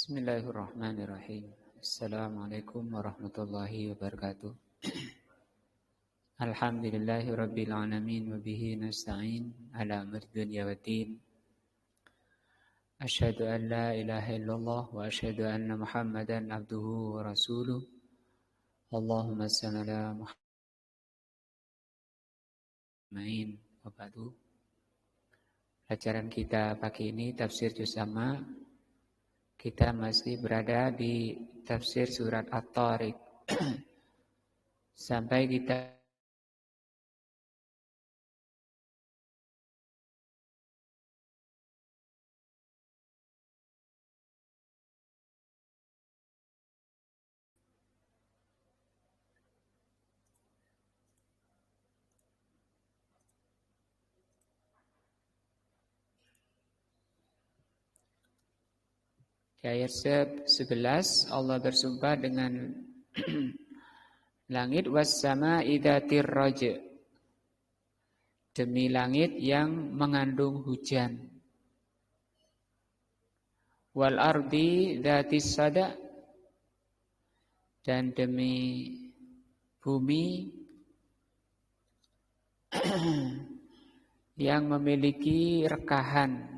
Bismillahirrahmanirrahim. Assalamualaikum warahmatullahi wabarakatuh. Alhamdulillahi rabbil alamin wa bihi nasta'in ala amri dunya waddin. Asyhadu an la ilaha illallah wa asyhadu anna Muhammadan abduhu wa rasuluh. Allahumma shalli ala Muhammadin wa ba'du. Pelajaran kita pagi ini tafsir juz amma. Kita masih berada di tafsir surat At-Tariq. Sampai kita di ayat 11 Allah bersumpah dengan langit was-sama'i dzatir raj', demi langit yang mengandung hujan, wal ardi dzatis sada', dan demi bumi yang memiliki rekahan.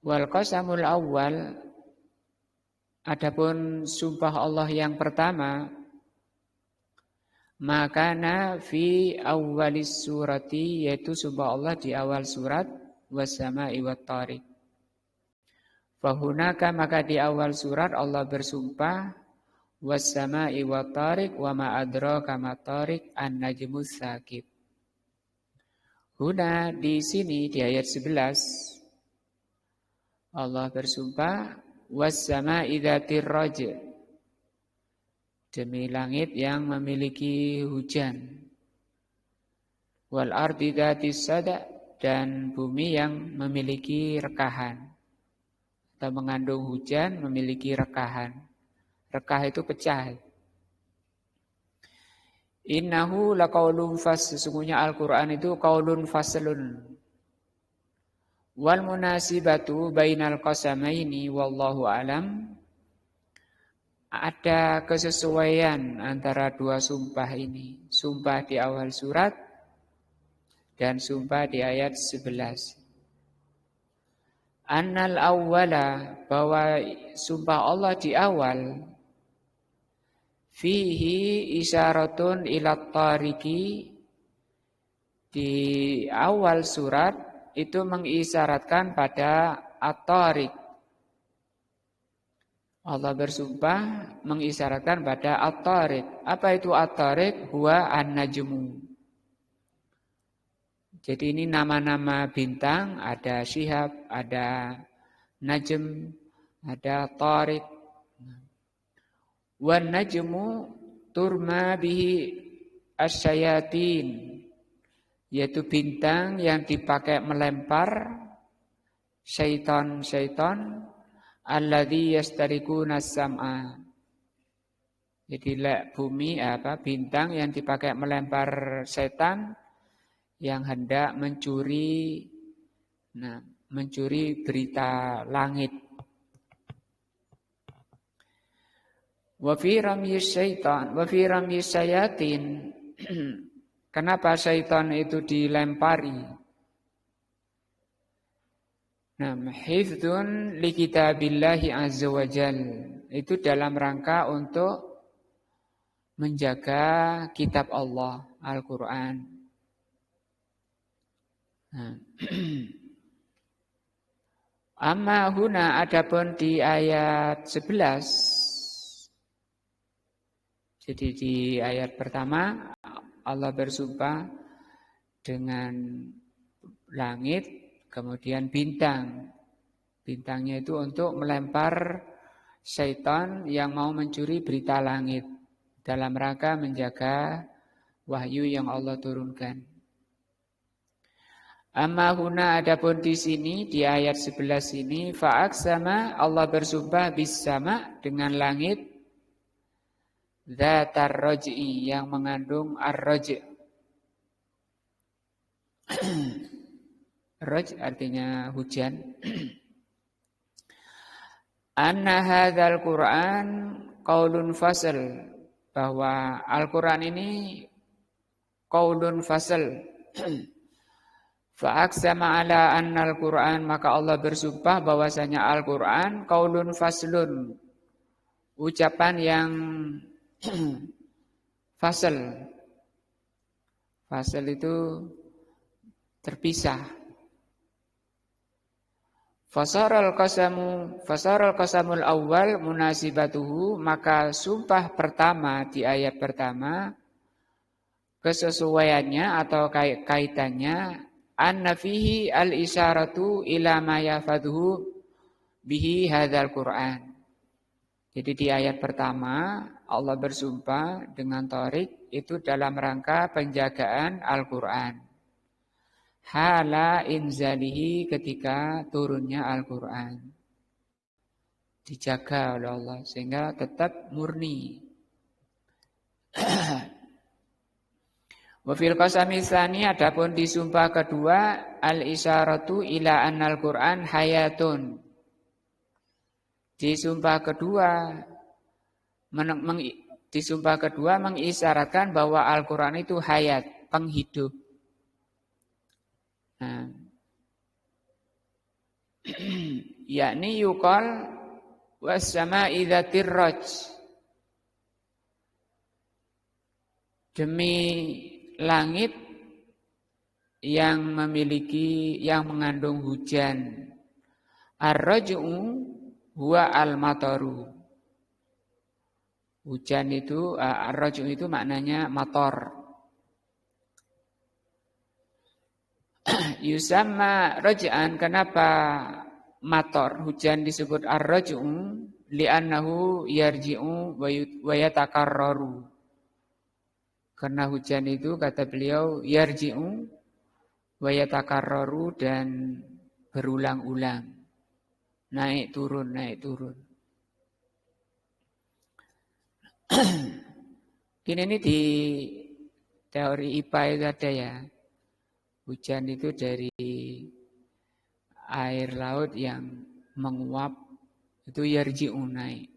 Wal qasamul awal, adapun sumpah Allah yang pertama, makana fi awwalis surati, yaitu sumpah Allah di awal surat was-sama'i wat-tariq. Fahunaka, maka di awal surat Allah bersumpah was-sama'i wat-tariq wa ma adraka mat-tariq an-najmus tsaqib. Huna, di sini di ayat 11 Allah bersumpah was-sama'i dzatir raj', demi langit yang memiliki hujan, wal ardi dzatis sada', dan bumi yang memiliki rekahan atau mengandung hujan, memiliki rekahan. Rekah itu pecah. Innahu laqaulun fasl, sesungguhnya Al-Qur'an itu qaulun faslun. Wal munasibatu bainal qasamaini wallahu alam, ada kesesuaian antara dua sumpah ini, sumpah di awal surat dan sumpah di ayat 11. Annal awwala, bahwa sumpah Allah di awal, fihi isyaratun ilat tariqi, di awal surat itu mengisyaratkan pada at-tariq. Allah bersumpah mengisyaratkan pada at-tariq. Apa itu at-tariq? Huwa an-najmu. Jadi ini nama-nama bintang, ada syihab, ada najm, ada tariq. Wan najmu turma bihi asyayatin, yaitu bintang yang dipakai melempar syaitan-syaitan, alladzi yastariquna as-sam'a. Jadi bumi bintang yang dipakai melempar setan yang hendak mencuri berita langit. Wa fi ramyis syaitan wa fi ramyis syayatin. Kenapa syaitan itu dilempari? Hifdzun li kitabillahi azza wa jal, itu dalam rangka untuk menjaga kitab Allah, Al-Qur'an. Amma huna, adapun di ayat 11, jadi di ayat pertama Allah bersumpah dengan langit, kemudian bintang. Bintangnya itu untuk melempar syaitan yang mau mencuri berita langit dalam rangka menjaga wahyu yang Allah turunkan. Amma huna, adapun di sini di ayat 11 ini, fa'aksama, Allah bersumpah bis sama, dengan langit. Dzatar raj'i, yang mengandung ar-raj'. Raj artinya hujan. Anna hadzal Qur'an qaulun fasl, bahwa Al-Qur'an ini qaulun fasl. Fa aqsama ala anna al-Qur'an, maka Allah bersumpah bahwasanya Al-Qur'an qaulun faslun, ucapan yang fasl. Fasl itu terpisah. Fasaral qasamul awal munasibatuhu, maka sumpah pertama di ayat pertama kesesuaiannya atau kaitannya anna fihi al-isyaratu ila ma yafaduhu bihi hadzal Qur'an. Jadi di ayat pertama Allah bersumpah dengan tarik itu dalam rangka penjagaan Al-Qur'an. Hala inzalihi, ketika turunnya Al-Qur'an. Dijaga oleh Allah sehingga tetap murni. Wa fil qasami tsani, adapun di sumpah kedua al-isyaratu ila annal Qur'an hayatun. Di sumpah kedua mengisyaratkan bahwa Al-Qur'an itu hayat, penghidup. Nah, yakni yuqal was-sama'i dzatir raj, demi langit yang mengandung hujan. Ar-raj'u huwa al-mataru. Hujan itu ar-raj'u itu maknanya mator. Yusamma raj'an, kenapa mator hujan disebut ar-raj'u? Li'annahu yarji'u wa yatakarraru. Karena hujan itu, kata beliau, yarji'u wa yatakarraru, dan berulang-ulang. Naik turun, naik turun. Ini di teori IPA itu ada ya. Hujan itu dari air laut yang menguap, itu yarji'u, naik.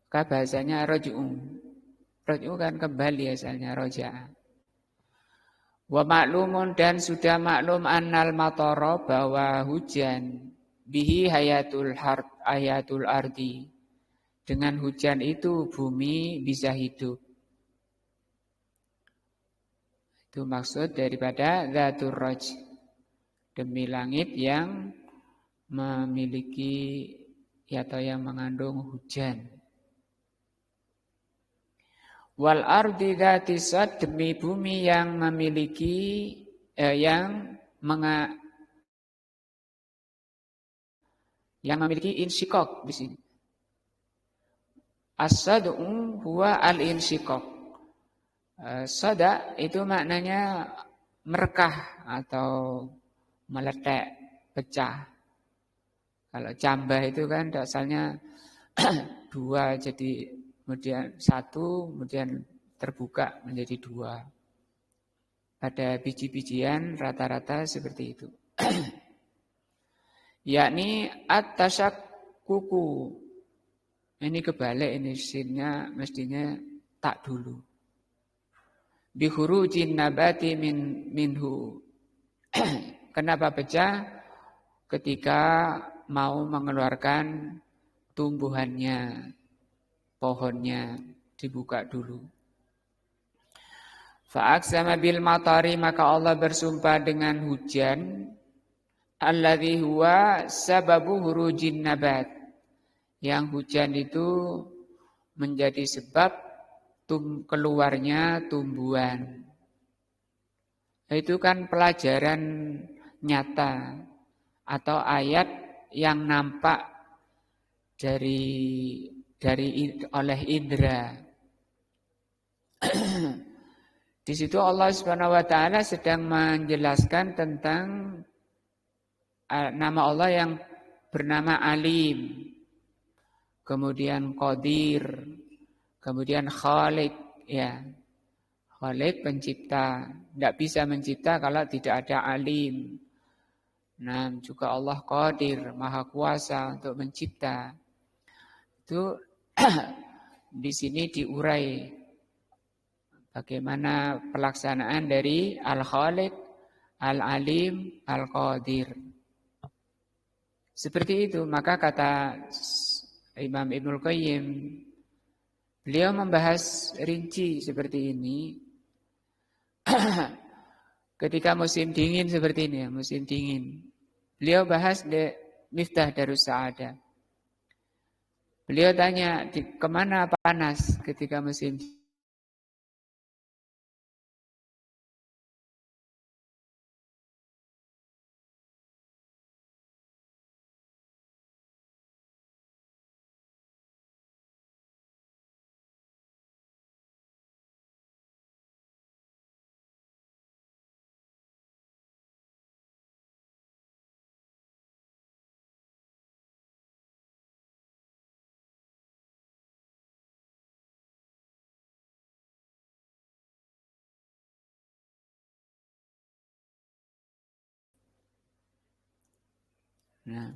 Maka bahasanya raj'u. Raj'u kan kembali asalnya roja'a. Wa maklumun, dan sudah maklum annal matara, bahwa hujan bihi hayatul ardi. Dengan hujan itu bumi bisa hidup. Itu maksud daripada dzatur raj, demi langit yang memiliki atau yang mengandung hujan. Wal ardi dzatis sad, demi bumi yang memiliki yang memiliki insyikok di sini. As-sad'u huwa al-insyikok. Sada itu maknanya merekah atau meletek, pecah. Kalau cambah itu kan asalnya dua, jadi kemudian satu, kemudian terbuka menjadi dua. Pada biji-bijian rata-rata seperti itu. Yakni at-tasakkuku. Ini kebalik, ini sinnya mestinya tak dulu. Bihurujin nabati minhu. Kenapa pecah? Ketika mau mengeluarkan tumbuhannya, pohonnya dibuka dulu. Fa'aksama bil matari, maka Allah bersumpah dengan hujan. Alladzi huwa sababu hurujin nabat. Yang hujan itu menjadi sebab keluarnya tumbuhan. Itu kan pelajaran nyata atau ayat yang nampak oleh indera. Di situ Allah Subhanahu wa taala sedang menjelaskan tentang nama Allah yang bernama Alim, kemudian Qadir, Kemudian Khalik, ya. Khalik pencipta. Tidak bisa mencipta kalau tidak ada alim. Nah, juga Allah Qadir, Maha Kuasa untuk mencipta. Itu di sini diurai bagaimana pelaksanaan dari Al-Khaliq, Al-Alim, Al-Qadir. Seperti itu, maka kata Imam Ibnul Qayyim, beliau membahas rinci seperti ini. Ketika musim dingin seperti ini, musim dingin. Beliau bahas Miftah Darus Sa'adah. Beliau tanya, kemana panas ketika musim dingin? Nah,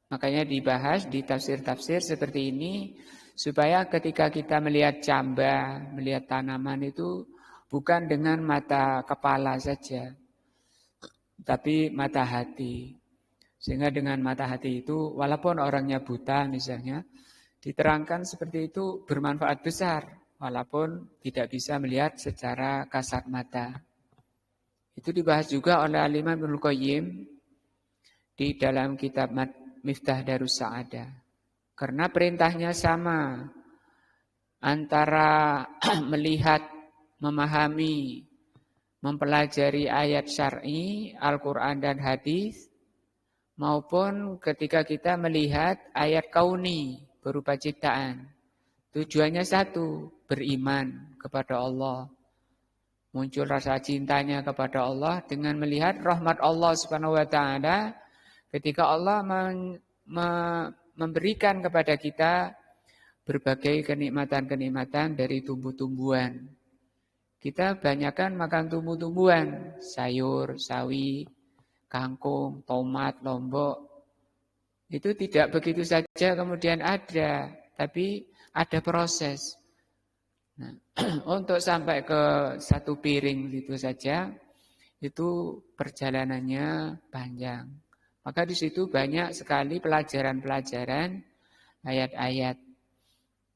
makanya dibahas di tafsir-tafsir seperti ini supaya ketika kita melihat camba, melihat tanaman itu bukan dengan mata kepala saja, tapi mata hati. Sehingga dengan mata hati itu walaupun orangnya buta misalnya, diterangkan seperti itu bermanfaat besar walaupun tidak bisa melihat secara kasat mata. Itu dibahas juga oleh Al-Imam Ibnul Qayyim di dalam kitab Miftah Darus Sa'adah. Karena perintahnya sama antara melihat, memahami, mempelajari ayat syar'i, Al-Quran dan hadis, maupun ketika kita melihat ayat kauni berupa ciptaan. Tujuannya satu, beriman kepada Allah. Muncul rasa cintanya kepada Allah dengan melihat rahmat Allah Subhanahu wa taala ketika Allah memberikan kepada kita berbagai kenikmatan-kenikmatan dari tumbuh-tumbuhan. Kita banyakkan makan tumbuh-tumbuhan, sayur, sawi, kangkung, tomat, lombok. Itu tidak begitu saja kemudian ada, tapi ada proses. Nah, untuk sampai ke satu piring itu saja, itu perjalanannya panjang. Maka di situ banyak sekali pelajaran-pelajaran ayat-ayat.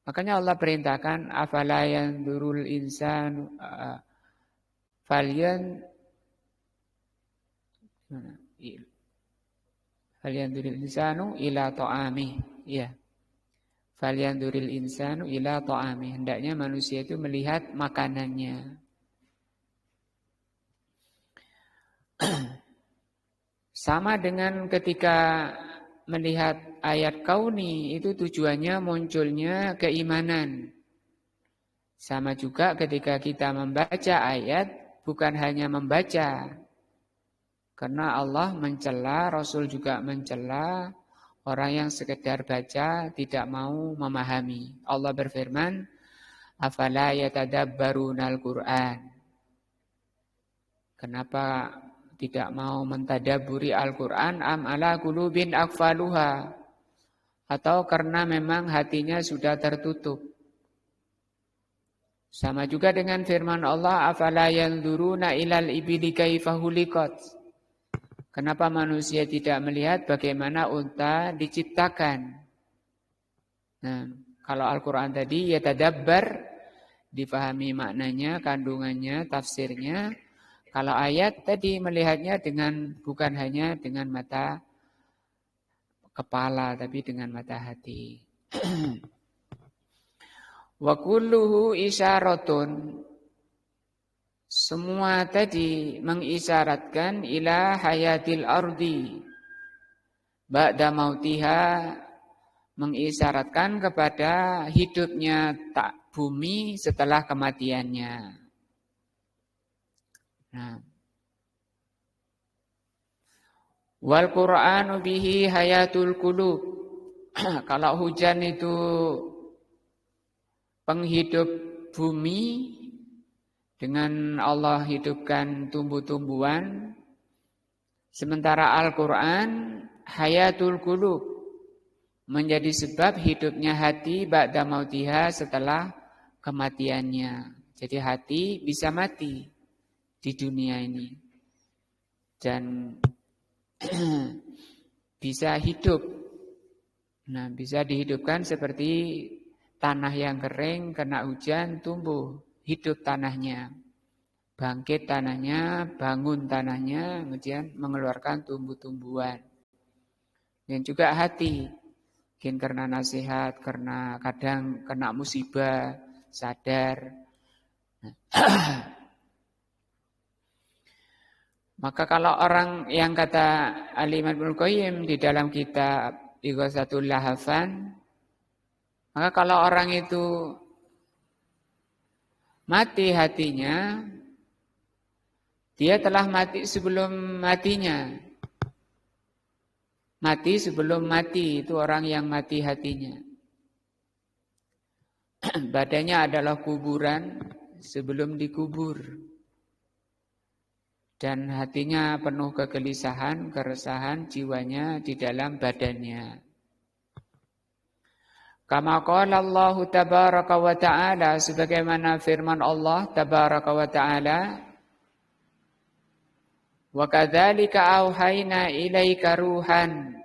Makanya Allah perintahkan afala yanzurul insanu falyanzuril insanu ila ta'ami. Ya. Falyanzuril insanu ila ta'ami. Hendaknya manusia itu melihat makanannya. Sama dengan ketika melihat ayat kauni, itu tujuannya munculnya keimanan. Sama juga ketika kita membaca ayat, bukan hanya membaca. Karena Allah mencela, Rasul juga mencela orang yang sekedar baca tidak mau memahami. Allah berfirman, afala yatadabbarunal Qur'an. Kenapa tidak mau mentadabburi Al-Qur'an? Am ala qulubin aqfaluha. Atau karena memang hatinya sudah tertutup. Sama juga dengan firman Allah, afala yanzuruna ilal ibili kaifa huliqat. Kenapa manusia tidak melihat bagaimana unta diciptakan? Nah, kalau Al-Quran tadi yatadabbar, dipahami maknanya, kandungannya, tafsirnya. Kalau ayat tadi melihatnya bukan hanya dengan mata kepala, tapi dengan mata hati. Wa kulluhu isyaratun. Semua tadi mengisyaratkan ila hayatil ardi ba'da mautiha, mengisyaratkan kepada hidupnya bumi setelah kematiannya. Nah, Wal Qur'anu bihi hayatul qulub. Kalau hujan itu penghidup bumi, dengan Allah hidupkan tumbuh-tumbuhan, sementara Al-Qur'an hayatul qulub, menjadi sebab hidupnya hati ba'da mautiha, setelah kematiannya. Jadi hati bisa mati di dunia ini dan bisa hidup. Nah, bisa dihidupkan seperti tanah yang kering kena hujan tumbuh, hidup tanahnya. Bangkit tanahnya, bangun tanahnya, kemudian mengeluarkan tumbuh-tumbuhan. Dan juga hati, mungkin karena nasihat, karena kadang kena musibah, sadar. Maka kalau orang yang kata Al-Imam Ibnul Qayyim di dalam kitab Ighatsatul Lahafan, maka kalau orang itu mati hatinya, dia telah mati sebelum matinya. Mati sebelum mati, itu orang yang mati hatinya. Badannya adalah kuburan sebelum dikubur. Dan hatinya penuh kegelisahan, keresahan, jiwanya di dalam badannya. Kama qala Allah tabaraka wa ta'ala, sebagaimana firman Allah tabaraka wa ta'ala, wa kadzalika auhayna ilaika ruhan.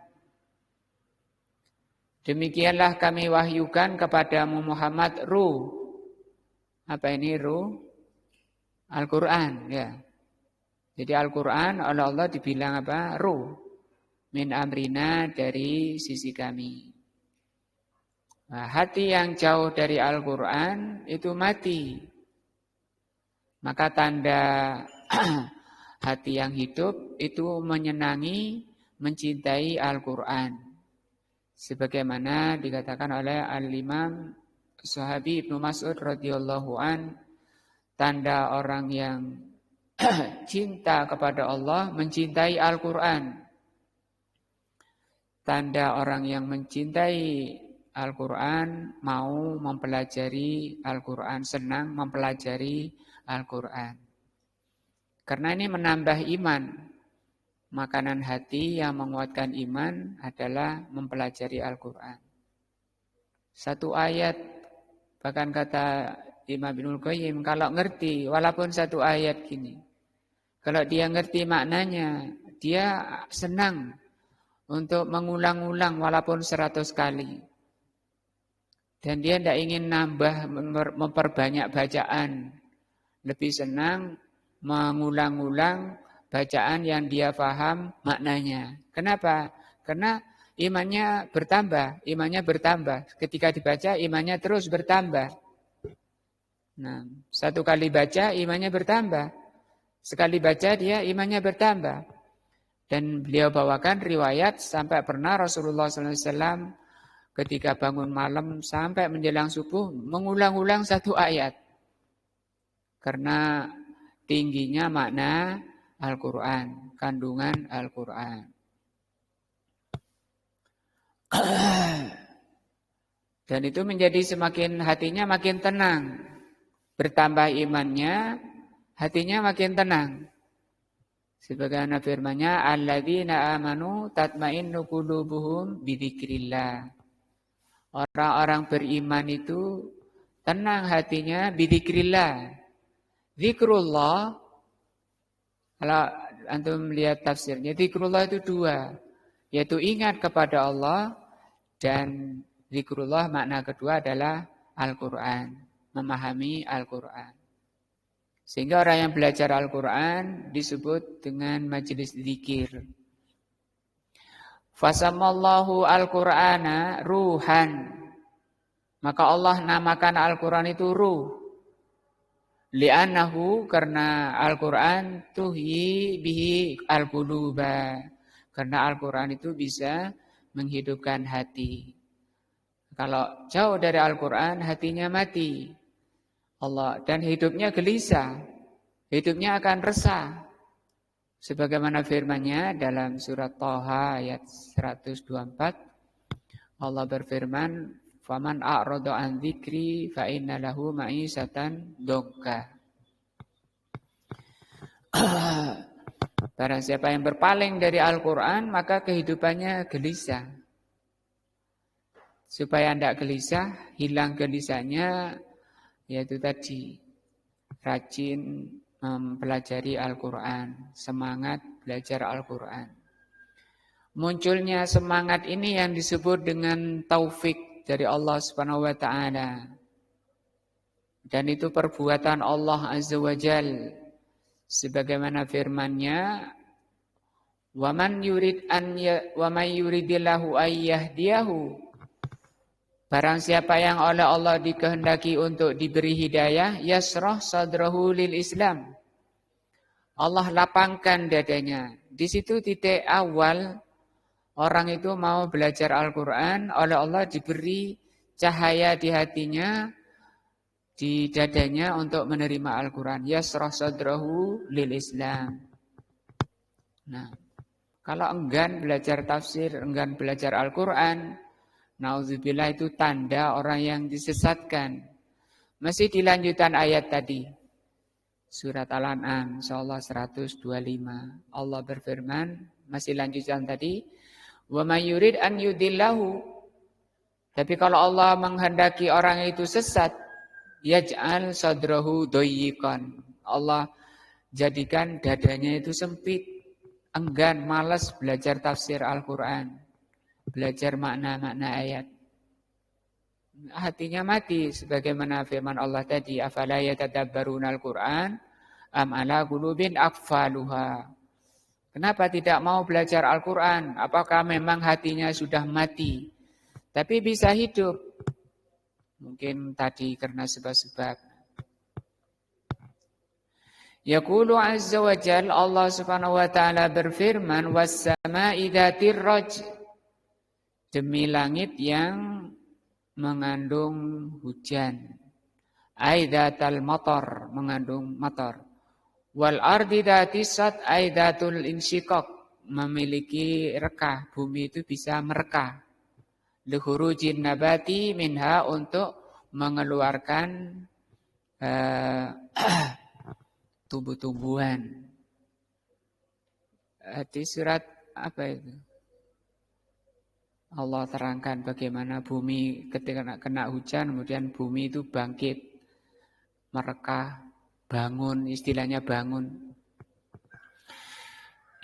Demikianlah kami wahyukan kepadamu Muhammad ruh. Apa ini ruh? Al-Qur'an, ya. Jadi Al-Qur'an oleh Allah dibilang apa? Ruh. Min amrina, dari sisi kami. Nah, hati yang jauh dari Al-Qur'an itu mati. Maka tanda hati yang hidup itu menyenangi, mencintai Al-Qur'an. Sebagaimana dikatakan oleh Al-Imam Sahabi Ibnu Mas'ud radhiyallahu an, tanda orang yang cinta kepada Allah mencintai Al-Qur'an. Tanda orang yang mencintai Al-Qur'an mau mempelajari Al-Qur'an, senang mempelajari Al-Qur'an. Karena ini menambah iman. Makanan hati yang menguatkan iman adalah mempelajari Al-Qur'an. Satu ayat, bahkan kata Imam Ibnul Qayyim, kalau ngerti, walaupun satu ayat gini, kalau dia ngerti maknanya, dia senang untuk mengulang-ulang walaupun 100 kali. Dan dia tidak ingin nambah, memperbanyak bacaan. Lebih senang mengulang-ulang bacaan yang dia paham maknanya. Kenapa? Karena imannya bertambah. Ketika dibaca, imannya terus bertambah. Nah, satu kali baca, imannya bertambah. Sekali baca, dia imannya bertambah. Dan beliau bawakan riwayat sampai pernah Rasulullah SAW ketika bangun malam sampai menjelang subuh mengulang-ulang satu ayat. Karena tingginya makna Al-Quran, kandungan Al-Quran. Dan itu menjadi semakin hatinya makin tenang. Bertambah imannya, hatinya makin tenang. Sebagaimana firman-Nya, alladzina amanu tatmainnu qulubuhum bidzikrillah. Orang-orang beriman itu tenang hatinya bidzikrillah. Zikrullah, kalau antum melihat tafsirnya, zikrullah itu dua, yaitu ingat kepada Allah, dan zikrullah makna kedua adalah Al-Quran, memahami Al-Quran. Sehingga orang yang belajar Al-Quran disebut dengan majelis zikir. Fasamallahu Al-Qur'ana ruhan. Maka Allah namakan Al-Quran itu ruh. Li'annahu, karena Al-Quran tuhyi bihi al-quluba. Karena Al-Quran itu bisa menghidupkan hati. Kalau jauh dari Al-Quran, hatinya mati. Allah, dan hidupnya gelisah. Hidupnya akan resah. Sebagaimana firman-Nya dalam surat Thaha ayat 124, Allah berfirman, "Faman a'rada an dzikri fa inna lahu ma'isatan dongka." Barang siapa yang berpaling dari Al-Quran, maka kehidupannya gelisah. Supaya tidak gelisah, hilang gelisahnya, yaitu tadi, rajin mempelajari Al-Quran, semangat belajar Al-Quran. Munculnya semangat ini yang disebut dengan taufik dari Allah Subhanahu wa Ta'ala. Dan itu perbuatan Allah Azza wa Jal. Sebagaimana firman-Nya, "Wa man yuridillahu ayyahdiyahu." Barang siapa yang oleh Allah dikehendaki untuk diberi hidayah, yasrah sadrahu lil Islam. Allah lapangkan dadanya. Di situ titik awal orang itu mau belajar Al-Quran, oleh Allah diberi cahaya di hatinya, di dadanya untuk menerima Al-Quran. Yasrah sadrahu lil Islam. Nah, kalau enggan belajar tafsir, enggan belajar Al-Quran, na'udzubillah, itu tanda orang yang disesatkan. Masih di lanjutan ayat tadi. Surat Al-An'am, insyaallah 125. Allah berfirman, masih lanjutan tadi, "Wa may yurid an yudillahu." Tapi kalau Allah menghendaki orang itu sesat, yaj'al sadrahu dayyiqan. Allah jadikan dadanya itu sempit, enggan, malas belajar tafsir Al-Quran, belajar makna-makna ayat. Hatinya mati, sebagaimana firman Allah tadi, "Afala yatadabbaruna al-Quran am ala qulubin aqfaluha." Kenapa tidak mau belajar Al-Quran? Apakah memang hatinya sudah mati? Tapi bisa hidup. Mungkin tadi karena sebab-sebab. Yaqulu azza wa jalla, Allah Subhanahu wa Ta'ala berfirman, "Was-sama'i dzatir raj." Demi langit yang mengandung hujan. Aidatal matar, mengandung matar. Wal ardi dzatis sad aidatul insyiqaq, memiliki rekah, bumi itu bisa merekah. Luhurujin nabati minha, untuk mengeluarkan tumbuh-tumbuhan. Di surat apa itu? Allah terangkan bagaimana bumi ketika kena hujan, kemudian bumi itu bangkit, merekah, bangun, istilahnya bangun.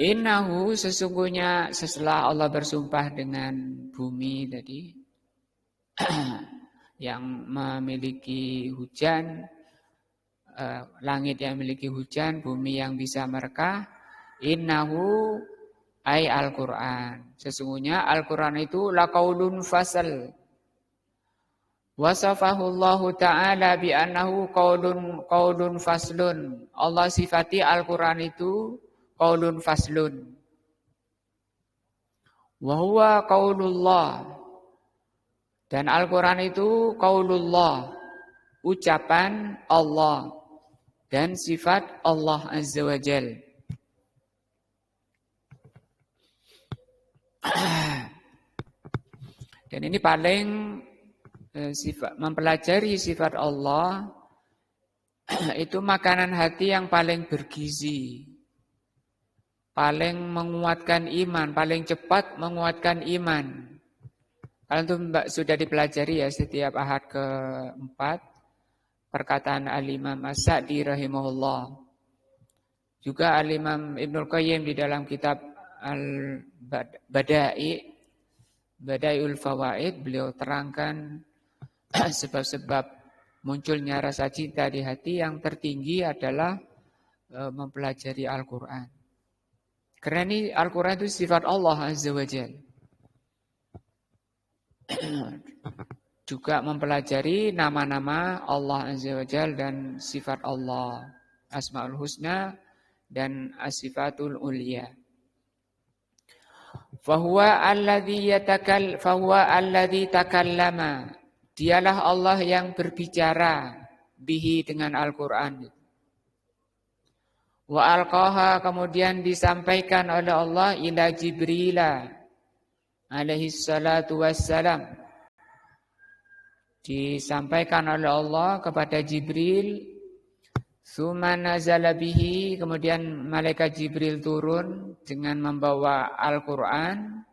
Innahu, sesungguhnya setelah Allah bersumpah dengan bumi tadi, yang memiliki hujan, langit yang memiliki hujan, bumi yang bisa merekah, innahu ay Al-Quran. Sesungguhnya Al-Quran itu laqaulun fasal. Wasafahu Allah Ta'ala bi'annahu qaulun faslun. Allah sifati Al-Quran itu qaulun faslun. Wa huwa qaulullah. Dan Al-Quran itu qaulullah, ucapan Allah dan sifat Allah Azza wa Jalla. Dan ini paling mempelajari sifat Allah itu makanan hati yang paling bergizi, paling menguatkan iman, paling cepat menguatkan iman. Kalau itu sudah dipelajari ya setiap ahad keempat, perkataan Al-Imam As-Sa'di rahimahullah. Juga Al-Imam Ibnul Qayyim di dalam kitab Bada'iul Fawaid, beliau terangkan sebab-sebab munculnya rasa cinta di hati yang tertinggi adalah mempelajari Al-Quran. Karena ini Al-Quran itu sifat Allah Azza wa Jalla. Juga mempelajari nama-nama Allah Azza wa Jalla dan sifat Allah, Asmaul Husna dan As-Sifatul Ulia. Fahuwa alladhi takallama. Dialah Allah yang berbicara bihi dengan Al-Quran. Wa alqaha, kemudian disampaikan oleh Allah ila Jibril alaihi salatu wassalam. Disampaikan oleh Allah kepada Jibril. Tsumma nazala bihi, kemudian malaikat Jibril turun dengan membawa Al-Qur'an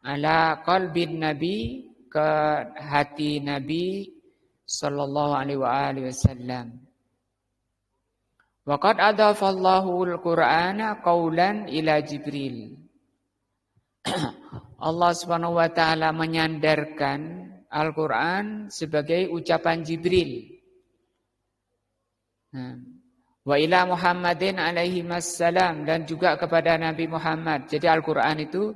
ala qalbin Nabi, ke hati Nabi sallallahu alaihi wasallam. Wa qad adafallahu al-Qur'ana qaulan ila Jibril. Allah Subhanahu wa taala menyandarkan Al-Qur'an sebagai ucapan Jibril. Wa ila Muhammadin alaihi wassalam, dan juga kepada Nabi Muhammad. Jadi Al-Qur'an itu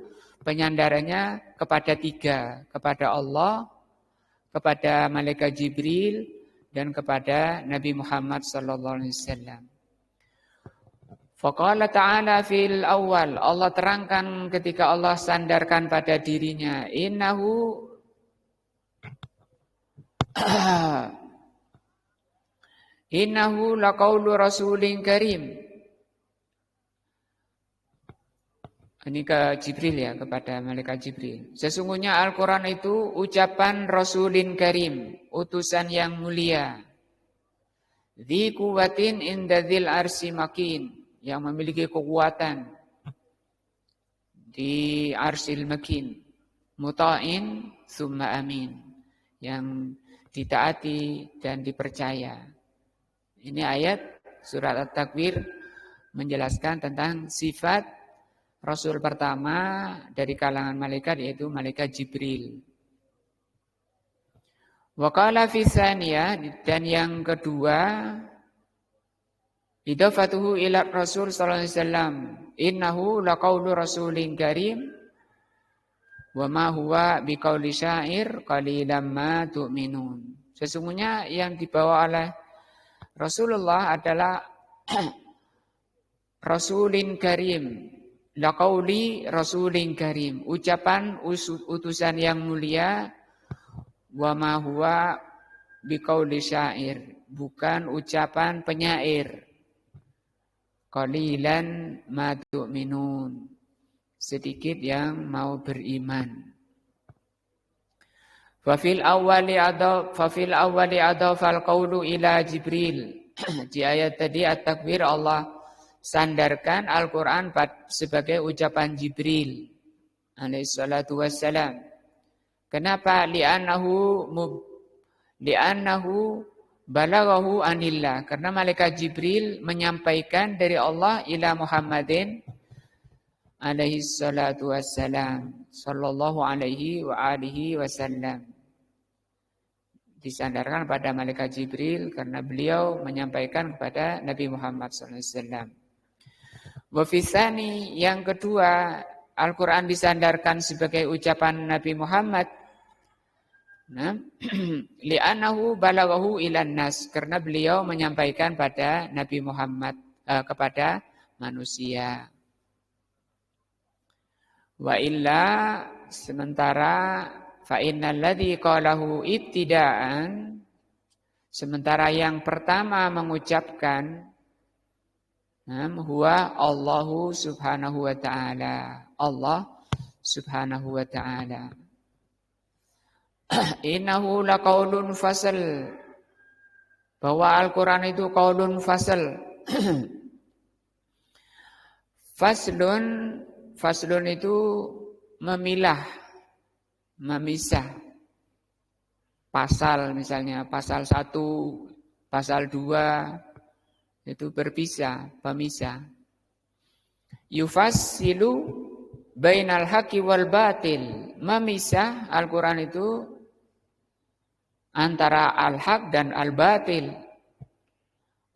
penyandarannya kepada tiga, kepada Allah, kepada malaikat Jibril, dan kepada Nabi Muhammad sallallahu alaihi wasallam. Faqala ta'ala fil awal, Allah terangkan ketika Allah sandarkan pada dirinya, innahu laqaulu rasulin karim. Ini ke Jibril ya, kepada malaikat Jibril. Sesungguhnya Al-Quran itu ucapan rasulin karim, utusan yang mulia. Dzi quwwatin inda dzil arsy makin, yang memiliki kekuatan di arsil makin. Muta'in tsumma amin, yang ditaati dan dipercaya. Ini ayat surat At-Takwir menjelaskan tentang sifat Rasul pertama dari kalangan malaikat, yaitu malaikat Jibril. Wa qala fi tsaniyah, dan yang kedua, idafatuhu ila Rasul sallallahu alaihi wasallam, innahu laqaulu rasulin karim wa ma huwa biqauli syair qalilan ma tu'minun. Sesungguhnya yang dibawa oleh Rasulullah adalah rasulin karim, laqauli rasulin karim, ucapan utusan yang mulia, wa ma huwa biqauli syair, bukan ucapan penyair. Qalilan ma tu'minun, sedikit yang mau beriman. Fafil awwali adafal qawlu ila Jibril. Di ayat tadi At-Takwir, Allah sandarkan Al-Quran sebagai ucapan Jibril alaihi salatu wassalam. Kenapa? Li'annahu balaghahu anillah, karena malaikat Jibril menyampaikan dari Allah ila Muhammadin alaihi salatu wassalam, sallallahu alaihi wa alihi wasallam. Disandarkan pada malaikat Jibril karena beliau menyampaikan kepada Nabi Muhammad sallallahu alaihi wasallam. Wa fi tsani, yang kedua, Al-Qur'an disandarkan sebagai ucapan Nabi Muhammad. Nah, li'annahu balaghahu ilan nas, karena beliau menyampaikan pada Nabi Muhammad, kepada manusia. Wa illa, sementara fa innal ladzi qalahu ibtidaan, sementara yang pertama mengucapkan huwa Allahu subhanahu wa ta'ala, Allah subhanahu wa ta'ala. Innahu laqaulun fasl, bahwa Al-Quran itu qaulun fasl. Faslun itu memilah, memisah. Pasal misalnya, pasal 1, pasal 2, itu berpisah, pemisah. Yufassilu bainal haqqi wal batil, memisah. Al-Quran itu antara al-haq dan al-batil.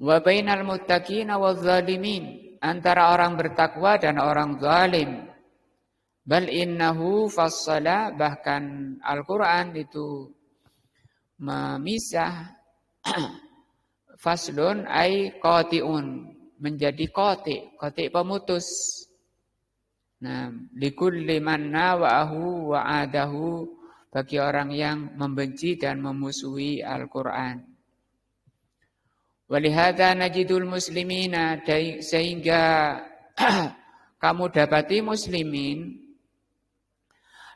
Wa bainal muttaqina waz zalimin, antara orang bertakwa dan orang zalim. Bal innahu fassala, bahkan Al-Quran itu memisah. Faslun ay qati'un, menjadi qati' pemutus. Nah, likulli man nawa'ahu wa'adahu, bagi orang yang membenci dan memusuhi Al-Quran. Walihada najidul muslimina, sehingga kamu dapati muslimin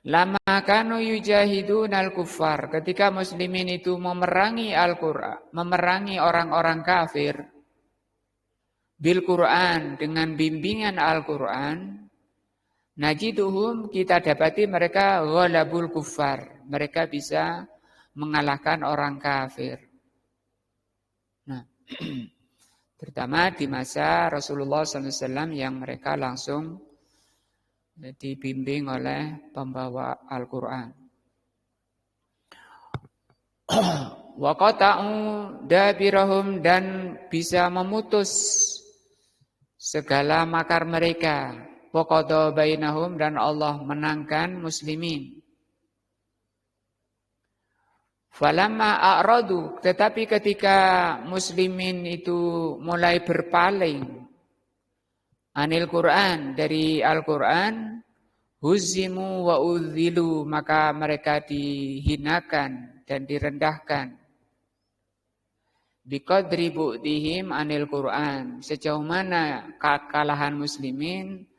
lama kanu yujahidunal kuffar, ketika muslimin itu memerangi Al-Qur'an, memerangi orang-orang kafir bil Qur'an, dengan bimbingan Al-Qur'an, najiduhum, kita dapati mereka ghalabul kuffar, mereka bisa mengalahkan orang kafir. Nah, terutama di masa Rasulullah SAW yang mereka langsung dibimbing oleh pembawa Al-Quran. Wa qata'u dabirahum, dan bisa memutus segala makar mereka. Wa qada bainahum, dan Allah menangkan muslimin. Falamma a'radu, tetapi ketika muslimin itu mulai berpaling anil Quran, dari Al-Quran, huzimu wa udhilu, maka mereka dihinakan dan direndahkan. Biqadri bu'dihim anil Quran, sejauh mana kekalahan muslimin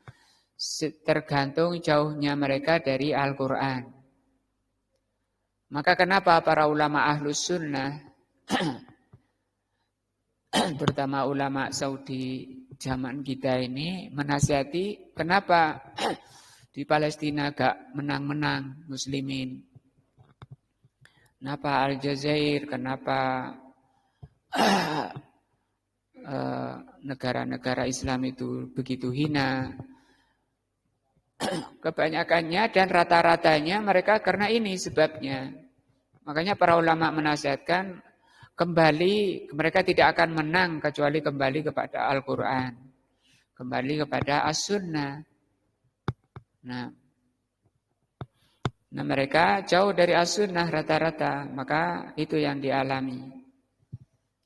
tergantung jauhnya mereka dari Al-Quran. Maka kenapa para ulama ahlus sunnah, terutama ulama Saudi zaman kita ini, menasihati kenapa di Palestina gak menang-menang muslimin. Kenapa Aljazair, kenapa negara-negara Islam itu begitu hina. Kebanyakannya dan rata-ratanya mereka karena ini sebabnya. Makanya para ulama menasihatkan kembali, mereka tidak akan menang kecuali kembali kepada Al-Quran, kembali kepada As-Sunnah. Nah, mereka jauh dari As-Sunnah rata-rata, maka itu yang dialami.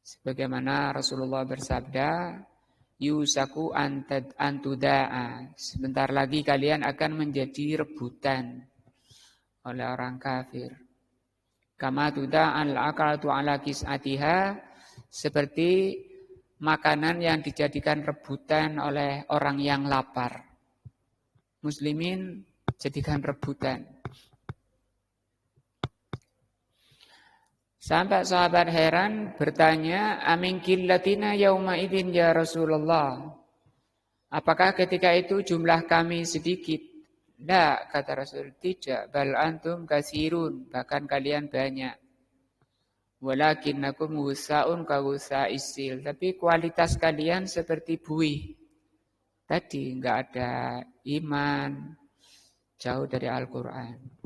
Sebagaimana Rasulullah bersabda, yusaku antuda'a, sebentar lagi kalian akan menjadi rebutan oleh orang kafir. Kama tuda'al akalatu ala kis'atiha, seperti makanan yang dijadikan rebutan oleh orang yang lapar. Muslimin jadikan rebutan. Sampai sahabat heran bertanya, amin killatina yauma idin ya Rasulullah. Apakah ketika itu jumlah kami sedikit? Tidak, kata Rasul, tidak. Bal antum kasirun, bahkan kalian banyak. Walakinnakum wusaun ka wusaisil, tapi kualitas kalian seperti buih. Tadi enggak ada iman, jauh dari Al-Quran.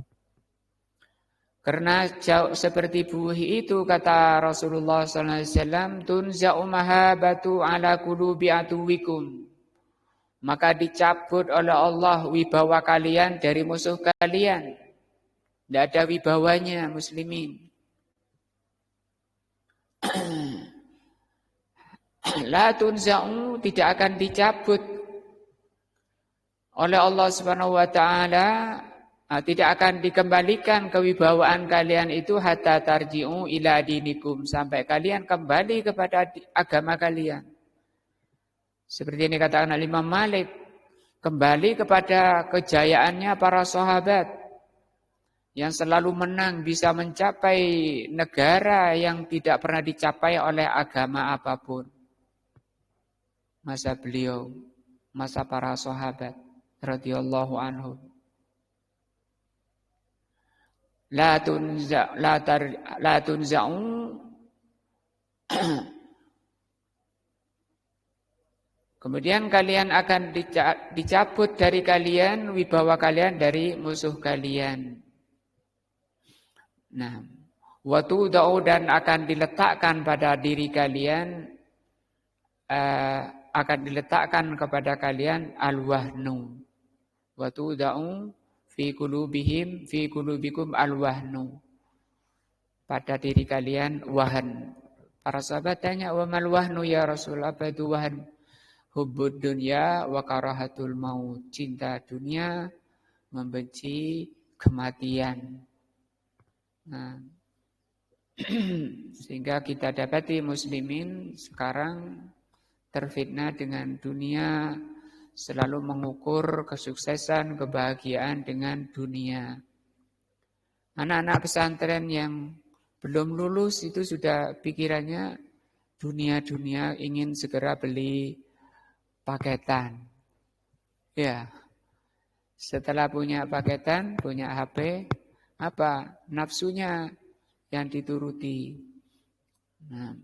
Karena jauh seperti buih itu, kata Rasulullah SAW, tunza'u mahabatu ala qulubi aduwikum, maka dicabut oleh Allah wibawa kalian dari musuh kalian. Tidak ada wibawanya muslimin. La tunza'u, tidak akan dicabut oleh Allah Subhanahu wa taala, tidak akan dikembalikan kewibawaan kalian itu hatta tarji'u ila dinikum, sampai kalian kembali kepada agama kalian. Seperti ini katakan Imam Malik, kembali kepada kejayaannya para sahabat yang selalu menang, bisa mencapai negara yang tidak pernah dicapai oleh agama apapun. Masa beliau, masa para sahabat radhiyallahu anhum. La tunza'u kemudian kalian akan dicabut dari kalian wibawa kalian dari musuh kalian. Nah, wa tudau, dan akan diletakkan pada diri kalian, akan diletakkan kepada kalian al-wahnu. Wa tudau fi qulubikum al-wahnu, pada diri kalian wahan. Para sahabat tanya, wa mal wahnu ya Rasul, apa itu wahan? Hubbud dunya wa karahatul maut, cinta dunia, membenci kematian. Nah, Sehingga kita dapati muslimin sekarang terfitnah dengan dunia, selalu mengukur kesuksesan, kebahagiaan dengan dunia. Anak-anak pesantren yang belum lulus itu sudah pikirannya dunia-dunia, ingin segera beli paketan. Ya, setelah punya paketan, punya HP, apa? Nafsunya yang dituruti. Nah,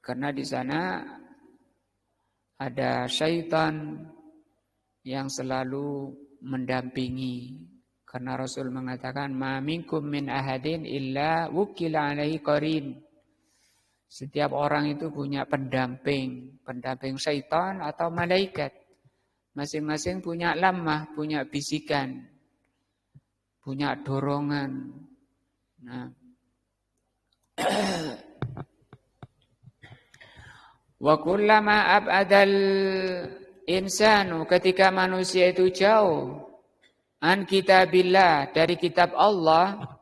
karena di sana ada syaitan yang selalu mendampingi. Karena Rasul mengatakan, "Ma minkum min ahadin illa wukila alaihi qarin." Setiap orang itu punya pendamping, pendamping syaitan atau malaikat. Masing-masing punya lamah, punya bisikan, punya dorongan. Nah, wa kullama ab'adal insanu, ketika manusia itu jauh an kitabillah, dari kitab Allah,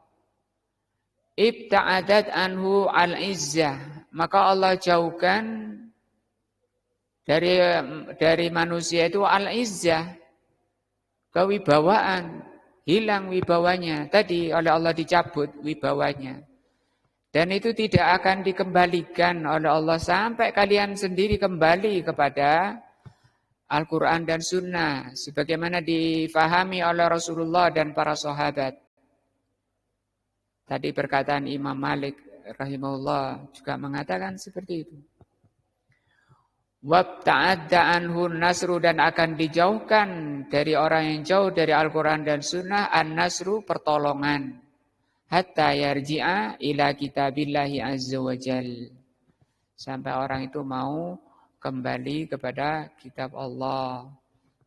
ibta'adat anhu al-izzah, maka Allah jauhkan dari manusia itu al-izzah, kewibawaan, hilang wibawanya. Tadi oleh Allah dicabut wibawanya. Dan itu tidak akan dikembalikan oleh Allah sampai kalian sendiri kembali kepada Al-Quran dan Sunnah, sebagaimana difahami oleh Rasulullah dan para sahabat. Tadi perkataan Imam Malik rahimahullah juga mengatakan seperti itu. Wabta'adda anhu nasru, dan akan dijauhkan dari orang yang jauh dari Al-Quran dan Sunnah an-nasru, pertolongan. Hatta yarji'a ila kitabillahi azza wa jal, sampai orang itu mau kembali kepada kitab Allah,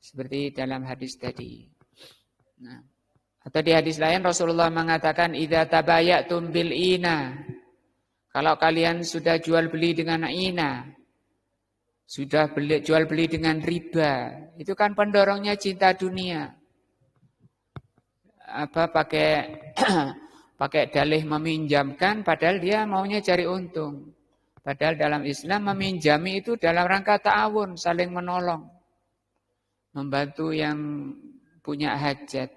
seperti dalam hadis tadi. Nah, atau di hadis lain Rasulullah mengatakan, idza tabayatum bil ina, kalau kalian sudah jual beli dengan ina, sudah jual beli dengan riba, itu kan pendorongnya cinta dunia. Apa pakai dalih meminjamkan, padahal dia maunya cari untung. Padahal dalam Islam meminjami itu dalam rangka ta'awun, saling menolong, membantu yang punya hajat.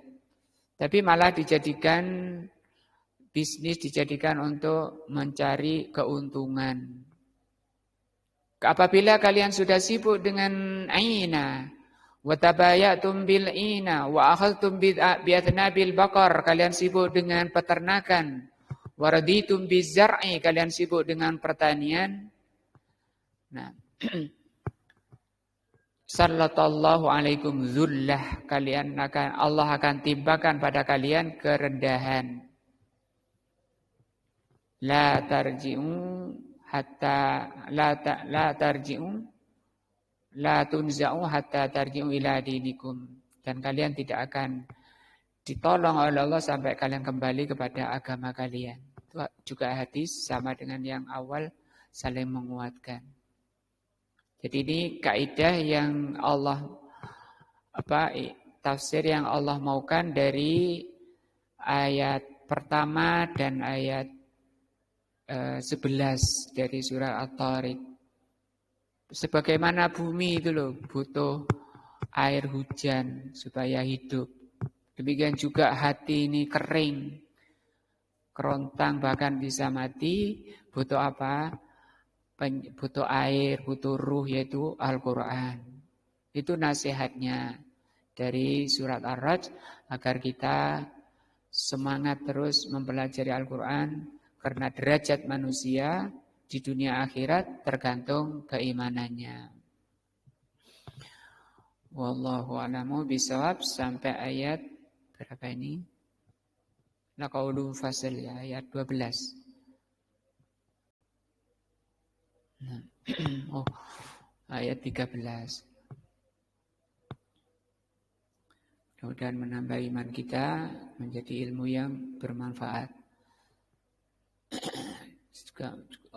Tapi malah dijadikan bisnis, dijadikan untuk mencari keuntungan. Apabila kalian sudah sibuk dengan aina, wa tabayatum bil ina, wa akhadtum bi'atnabil baqar, kalian sibuk dengan peternakan, wa raditum bizar'i, kalian sibuk dengan pertanian. Nah, sallallahu alaikum dzullah, Allah akan timpakan pada kalian kerendahan. La tarji'u hatta la tarji'u la tunza'u hatta tarji'u ila dinikum, dan kalian tidak akan ditolong oleh Allah sampai kalian kembali kepada agama kalian. Itu juga hadis sama dengan yang awal, saling menguatkan. Jadi ini kaidah yang Allah tafsir yang Allah maukan dari ayat pertama dan ayat 11 dari surah At-Tariq. Sebagaimana bumi itu loh butuh air hujan supaya hidup. Demikian juga hati ini kering, kerontang, bahkan bisa mati, butuh apa? Butuh air, butuh ruh, yaitu Al-Quran. Itu nasihatnya dari surat Ar-Rajm, agar kita semangat terus mempelajari Al-Quran, karena derajat manusia di dunia akhirat tergantung keimanannya. Wallahu a'lamu bishawab, sampai ayat berapa ini? Laqaulun fasal, ya, ayat 12. Oh, ayat 13. Mudah-mudahan menambah iman kita menjadi ilmu yang bermanfaat.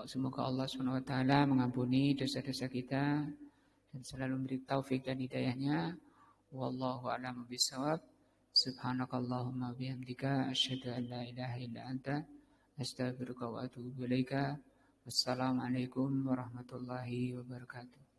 Semoga Allah SWT mengampuni dosa-dosa kita dan selalu memberi taufik dan hidayahnya. Wallahu a'lam bishawab. Subhanakallahumma bihamdika asyhadu an la ilaha illa anta Astaghfiruka wa atubu ilaika. Wassalamualaikum warahmatullahi wabarakatuh.